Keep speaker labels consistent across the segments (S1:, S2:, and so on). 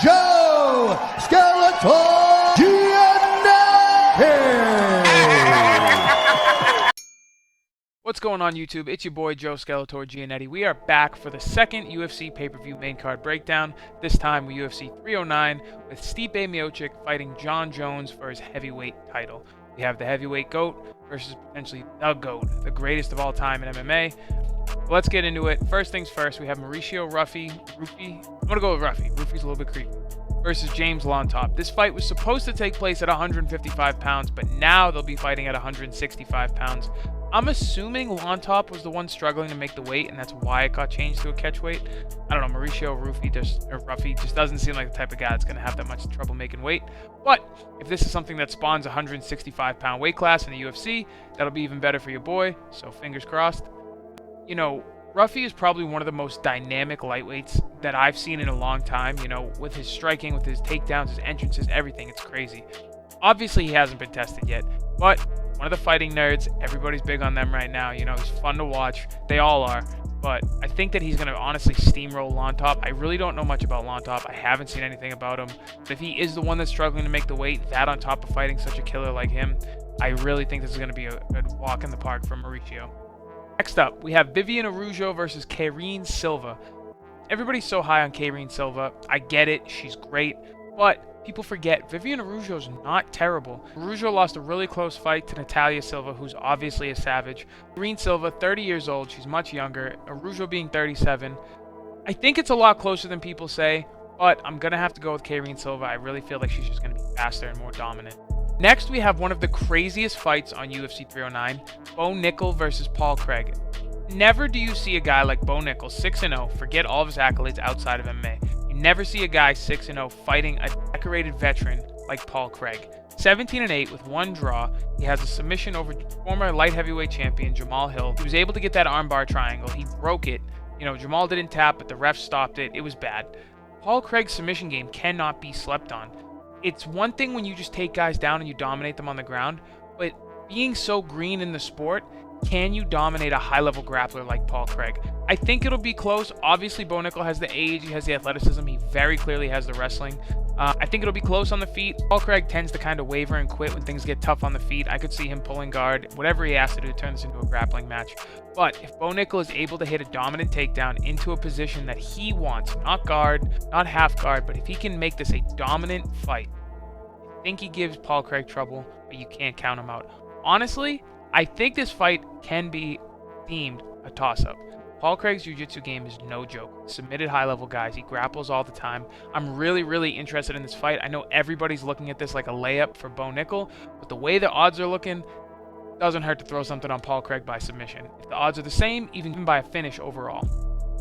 S1: Joe Skeletor Giannetti.
S2: What's going on, YouTube? It's your boy Joe Skeletor Giannetti. We are back for the second UFC pay-per-view main card breakdown. This time with UFC 309 with Stipe Miocic fighting Jon Jones for his heavyweight title. We have the heavyweight GOAT versus potentially the GOAT, the greatest of all time in MMA. Let's get into it. First things first, we have Mauricio Rufy. I'm gonna go with Rufy. Rufy's a little bit creepy. Versus James Lontop. This fight was supposed to take place at 155 pounds, but now they'll be fighting at 165 pounds. I'm assuming Lontop was the one struggling to make the weight, and that's why it got changed to a catch weight. I don't know, Mauricio Rufy just doesn't seem like the type of guy that's going to have that much trouble making weight. But if this is something that spawns a 165-pound weight class in the UFC, that'll be even better for your boy, so fingers crossed. You know, Rufy is probably one of the most dynamic lightweights that I've seen in a long time. You know, with his striking, with his takedowns, his entrances, everything, it's crazy. Obviously, he hasn't been tested yet, but one of the fighting nerds, everybody's big on them right now. You know, he's fun to watch. They all are. But I think that he's going to honestly steamroll Lontop. I really don't know much about Lontop. I haven't seen anything about him. But if he is the one that's struggling to make the weight, that on top of fighting such a killer like him, I really think this is going to be a walk in the park for Mauricio. Next up, we have Viviane Araújo versus Karine Silva. Everybody's so high on Karine Silva. I get it. She's great. But people forget, Viviane Araújo is not terrible. Araújo lost a really close fight to Natalia Silva, who's obviously a savage. Karine Silva, 30 years old, she's much younger. Araújo being 37. I think it's a lot closer than people say, but I'm going to have to go with Karine Silva. I really feel like she's just going to be faster and more dominant. Next, we have one of the craziest fights on UFC 309, Bo Nickal versus Paul Craig. Never do you see a guy like Bo Nickal, 6-0, forget all of his accolades outside of MMA. You never see a guy 6-0 fighting a decorated veteran like Paul Craig. 17-8 with one draw. He has a submission over former light heavyweight champion Jamal Hill. He was able to get that armbar triangle. He broke it. You know, Jamal didn't tap, but the ref stopped it. It was bad. Paul Craig's submission game cannot be slept on. It's one thing when you just take guys down and you dominate them on the ground, but being so green in the sport, can you dominate a high-level grappler like Paul Craig? I think it'll be close. Obviously, Bo Nickal has the age, he has the athleticism, he very clearly has the wrestling. I think it'll be close on the feet. Paul Craig tends to kind of waver and quit when things get tough on the feet. I could see him pulling guard, whatever he has to do to turn this into a grappling match. But if Bo Nickal is able to hit a dominant takedown into a position that he wants, not guard, not half guard, but if he can make this a dominant fight, I think he gives Paul Craig trouble, but you can't count him out. Honestly, I think this fight can be deemed a toss-up. Paul Craig's jiu-jitsu game is no joke. Submitted high-level guys. He grapples all the time. I'm really interested in this fight. I know everybody's looking at this like a layup for Bo Nickal, but the way the odds are looking, it doesn't hurt to throw something on Paul Craig by submission. If the odds are the same, even by a finish overall.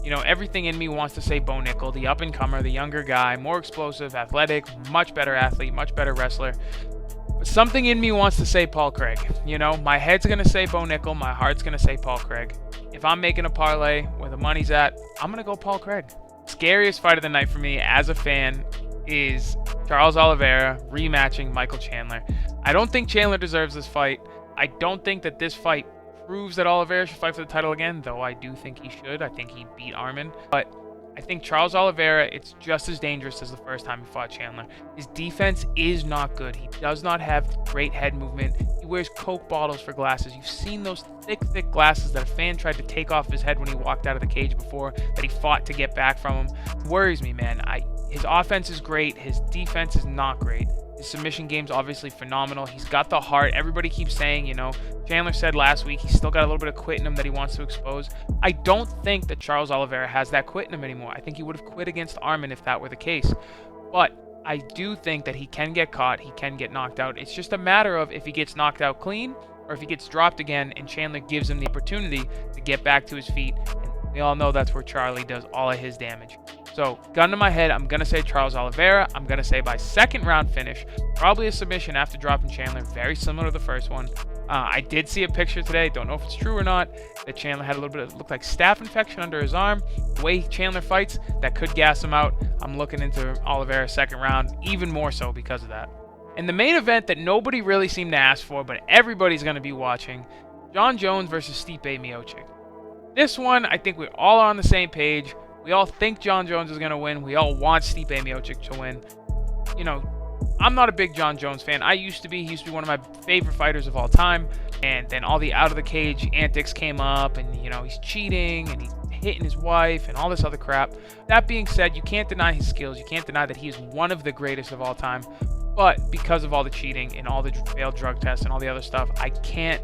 S2: You know, everything in me wants to say Bo Nickal, the up-and-comer, the younger guy, more explosive, athletic, much better athlete, much better wrestler. But something in me wants to say Paul Craig. You know, my head's going to say Bo Nickal, my heart's going to say Paul Craig. If I'm making a parlay where the money's at, I'm going to go Paul Craig. Scariest fight of the night for me as a fan is Charles Oliveira rematching Michael Chandler. I don't think Chandler deserves this fight. I don't think that this fight proves that Oliveira should fight for the title again, though I do think he should. I think he beat Arman. But I think Charles Oliveira, it's just as dangerous as the first time he fought Chandler. His defense is not good. He does not have great head movement. He wears Coke bottles for glasses. You've seen those thick glasses that a fan tried to take off his head when he walked out of the cage before, that he fought to get back from him. It worries me, man. His offense is great. His defense is not great. His submission game's obviously phenomenal. He's got the heart. Everybody keeps saying, you know, Chandler said last week he's still got a little bit of quit in him that he wants to expose. I don't think that Charles Oliveira has that quit in him anymore. I think he would have quit against Arman if that were the case. But I do think that he can get caught. He can get knocked out. It's just a matter of if he gets knocked out clean or if he gets dropped again and Chandler gives him the opportunity to get back to his feet. And we all know that's where Charlie does all of his damage. So, gun to my head, I'm going to say Charles Oliveira. I'm going to say by second round finish, probably a submission after dropping Chandler, very similar to the first one. I did see a picture today, don't know if it's true or not, that Chandler had a little bit of, looked like staph infection under his arm. The way Chandler fights, that could gas him out. I'm looking into Oliveira's second round, even more so because of that. And the main event that nobody really seemed to ask for, but everybody's going to be watching, Jon Jones versus Stipe Miocic. This one, I think we all are on the same page. We all think Jon Jones is going to win. We all want Stipe Miocic to win. You know, I'm not a big Jon Jones fan. I used to be. He used to be one of my favorite fighters of all time. And then all the out of the cage antics came up, and you know, he's cheating and he's hitting his wife and all this other crap. That being said, you can't deny his skills. You can't deny that he is one of the greatest of all time. But because of all the cheating and all the failed drug tests and all the other stuff, I can't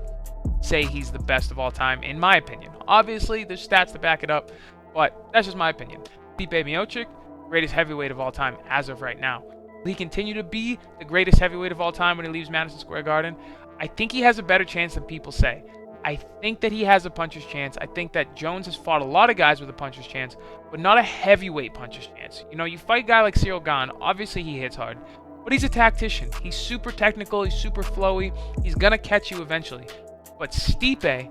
S2: say he's the best of all time, in my opinion. Obviously, there's stats to back it up, but that's just my opinion. Stipe Miocic, greatest heavyweight of all time as of right now. Will he continue to be the greatest heavyweight of all time when he leaves Madison Square Garden? I think he has a better chance than people say. I think that he has a puncher's chance. I think that Jones has fought a lot of guys with a puncher's chance, but not a heavyweight puncher's chance. You know, you fight a guy like Cyril Gane, obviously he hits hard, but he's a tactician. He's super technical, he's super flowy, he's gonna catch you eventually. But Stipe,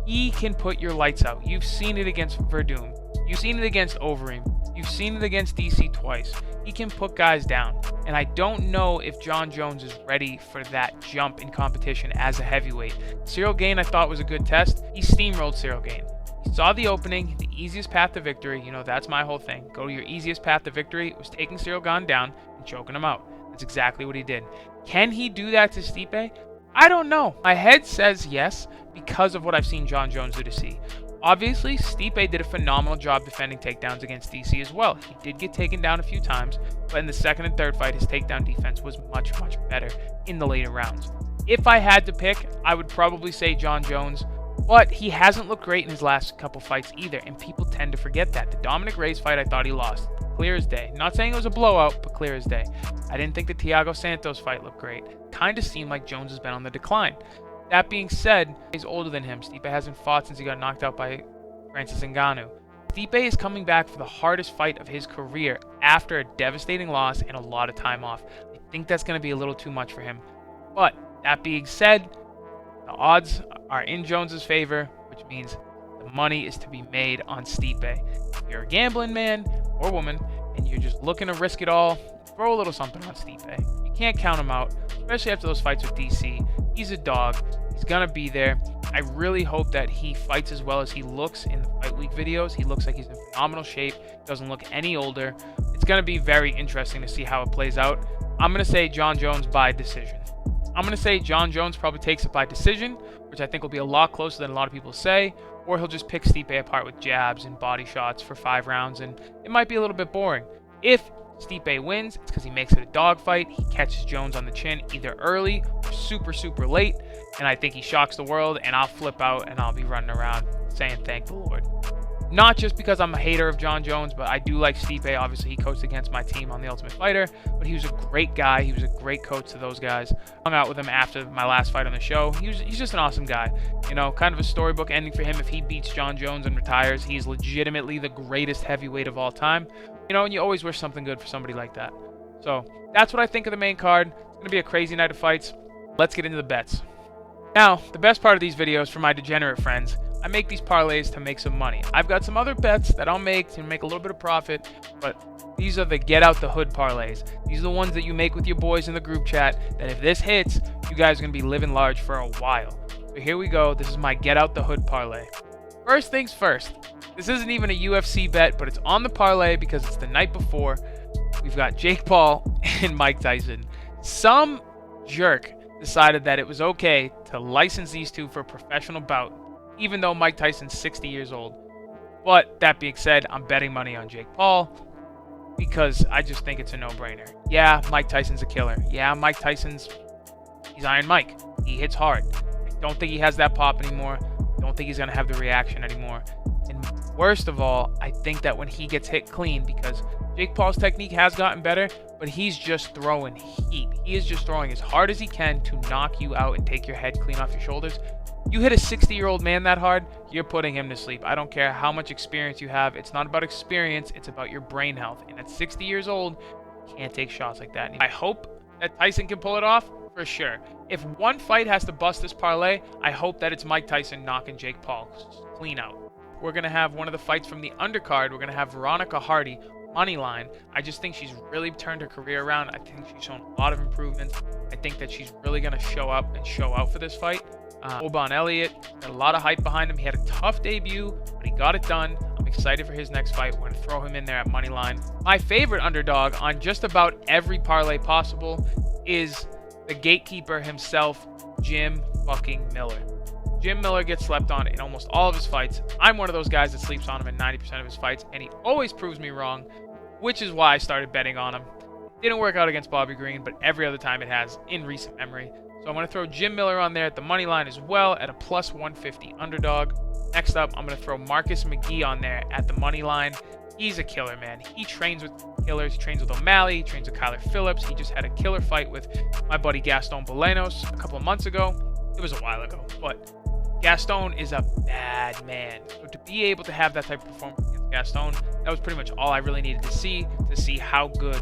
S2: he can put your lights out. You've seen it against Verdum. You've seen it against Overeem. You've seen it against DC twice. He can put guys down. And I don't know if Jon Jones is ready for that jump in competition as a heavyweight. Cyril Gane, I thought, was a good test. He steamrolled Cyril Gane. He saw the opening, the easiest path to victory. You know, that's my whole thing. Go to your easiest path to victory. It was taking Cyril Gane down and choking him out. That's exactly what he did. Can he do that to Stipe? I don't know. My head says yes because of what I've seen Jon Jones do to C. Obviously, Stipe did a phenomenal job defending takedowns against DC as well. He did get taken down a few times, but in the second and third fight, his takedown defense was much, much better in the later rounds. If I had to pick, I would probably say Jon Jones, but he hasn't looked great in his last couple fights either, and people tend to forget that. The Dominic Reyes fight, I thought he lost. Clear as day. Not saying it was a blowout, but clear as day. I didn't think the Thiago Santos fight looked great. Kind of seemed like Jones has been on the decline. That being said, he's older than him. Stipe hasn't fought since he got knocked out by Francis Ngannou. Stipe is coming back for the hardest fight of his career after a devastating loss and a lot of time off. I think that's going to be a little too much for him. But that being said, the odds are in Jones's favor, which means the money is to be made on Stipe. If you're a gambling man or woman and you're just looking to risk it all, throw a little something on Stipe. You can't count him out, especially after those fights with DC. He's a dog. He's going to be there. I really hope that he fights as well as he looks in the Fight Week videos. He looks like he's in phenomenal shape. Doesn't look any older. It's going to be very interesting to see how it plays out. I'm going to say Jon Jones by decision. I'm going to say Jon Jones probably takes it by decision, which I think will be a lot closer than a lot of people say, or he'll just pick Stipe apart with jabs and body shots for 5 rounds, and it might be a little bit boring. If Stipe wins, it's because he makes it a dogfight. He catches Jones on the chin either early or super, super late, and I think he shocks the world, and I'll flip out, and I'll be running around saying thank the Lord. Not just because I'm a hater of Jon Jones, but I do like Stipe. Obviously, he coached against my team on The Ultimate Fighter, but he was a great guy. He was a great coach to those guys. Hung out with him after my last fight on the show. He's just an awesome guy. You know, kind of a storybook ending for him. If he beats Jon Jones and retires, he's legitimately the greatest heavyweight of all time. You know, and you always wish something good for somebody like that. So that's what I think of the main card. It's going to be a crazy night of fights. Let's get into the bets. Now, the best part of these videos for my degenerate friends, I make these parlays to make some money. I've got some other bets that I'll make to make a little bit of profit, but these are the get out the hood parlays. These are the ones that you make with your boys in the group chat that if this hits, you guys are going to be living large for a while. So here we go. This is my get out the hood parlay. First things first. This isn't even a UFC bet, but it's on the parlay because it's the night before. We've got Jake Paul and Mike Tyson. Some jerk decided that it was okay to license these two for a professional bout, even though Mike Tyson's 60 years old. But that being said, I'm betting money on Jake Paul because I just think it's a no-brainer. Yeah, Mike Tyson's a killer. Yeah, he's Iron Mike. He hits hard. I don't think he has that pop anymore. I don't think he's going to have the reaction anymore. And worst of all, I think that when he gets hit clean, because Jake Paul's technique has gotten better, but he's just throwing heat. He is just throwing as hard as he can to knock you out and take your head clean off your shoulders. You hit a 60-year-old man that hard, you're putting him to sleep. I don't care how much experience you have. It's not about experience. It's about your brain health. And at 60 years old, you can't take shots like that. And I hope that Tyson can pull it off for sure. If one fight has to bust this parlay, I hope that it's Mike Tyson knocking Jake Paul clean out. We're going to have one of the fights from the undercard. We're going to have Veronica Hardy money line. I just think she's really turned her career around. I think she's shown a lot of improvements. I think that she's really going to show up and show out for this fight. Oban Elliott had a lot of hype behind him. He had a tough debut, but he got it done. I'm excited for his next fight. We're going to throw him in there at money line. My favorite underdog on just about every parlay possible is the gatekeeper himself, Jim fucking Miller. Jim Miller gets slept on in almost all of his fights. I'm one of those guys that sleeps on him in 90% of his fights, and he always proves me wrong, which is why I started betting on him. Didn't work out against Bobby Green, but every other time it has in recent memory. So I'm going to throw Jim Miller on there at the money line as well at a plus 150 underdog. Next up, I'm going to throw Marcus McGee on there at the money line. He's a killer, man. He trains with killers. He trains with O'Malley. He trains with Kyler Phillips. He just had a killer fight with my buddy Gaston Bolanos a couple of months ago. It was a while ago, but Gaston is a bad man. So to be able to have that type of performance against Gaston, that was pretty much all I really needed to see how good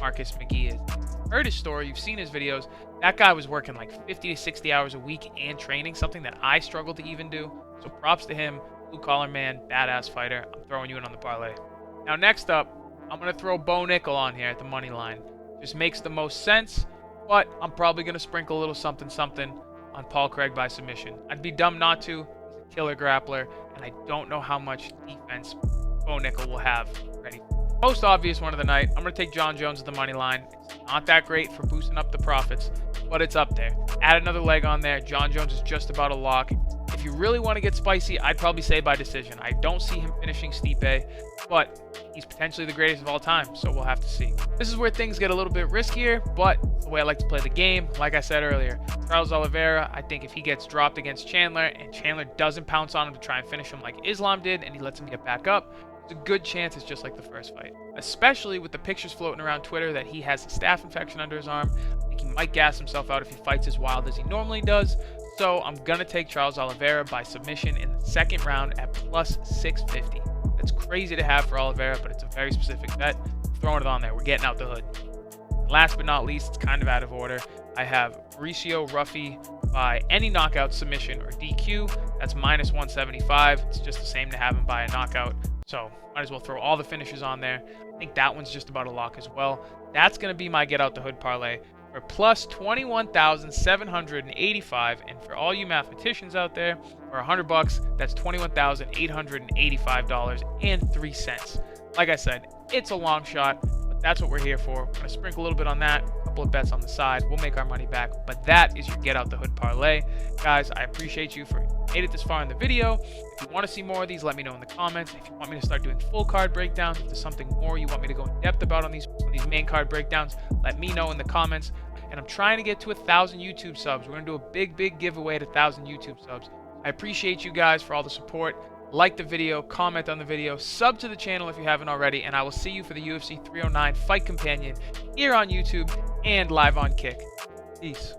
S2: Marcus McGee is. You've heard his story, you've seen his videos. That guy was working like 50 to 60 hours a week and training, something that I struggle to even do. So props to him, blue collar man, badass fighter. I'm throwing you in on the parlay. Now next up, I'm going to throw Bo Nickal on here at the money line. Just makes the most sense, but I'm probably going to sprinkle a little something on Paul Craig by submission. I'd be dumb not to. He's a killer grappler, and I don't know how much defense Bo Nickal will have ready. Most obvious one of the night, I'm going to take Jon Jones at the money line. It's not that great for boosting up the profits, but it's up there. Add another leg on there. Jon Jones is just about a lock. If you really want to get spicy, I'd probably say by decision. I don't see him finishing Stipe, but he's potentially the greatest of all time, so we'll have to see. This is where things get a little bit riskier, but the way I like to play the game, like I said earlier, Charles Oliveira, I think if he gets dropped against Chandler and Chandler doesn't pounce on him to try and finish him like Islam did, and he lets him get back up, there's a good chance it's just like the first fight. Especially with the pictures floating around Twitter that he has a staph infection under his arm. I think he might gas himself out if he fights as wild as he normally does. So I'm going to take Charles Oliveira by submission in the second round at plus 650. That's crazy to have for Oliveira, but it's a very specific bet. Throwing it on there. We're getting out the hood. And last but not least, it's kind of out of order. I have Mauricio Ruffy by any knockout, submission, or DQ. That's minus 175. It's just the same to have him by a knockout. So might as well throw all the finishes on there. I think that one's just about a lock as well. That's going to be my get out the hood parlay for plus 21,785. And for all you mathematicians out there, for $100, that's $21,885.03. Like I said, it's a long shot, but that's what we're here for. We're going to sprinkle a little bit on that, a couple of bets on the side. We'll make our money back, but that is your get out the hood parlay. Guys, I appreciate you for made it this far in the video. If you want to see more of these, let me know in the comments. If you want me to start doing full card breakdowns, if there's something more you want me to go in depth about on these main card breakdowns, let me know in the comments. And I'm trying to get to 1,000 YouTube subs. We're going to do a big giveaway at 1,000 YouTube subs. I appreciate you guys for all the support. Like the video, comment on the video, sub to the channel if you haven't already, and I will see you for the UFC 309 Fight Companion here on YouTube and live on Kick. Peace.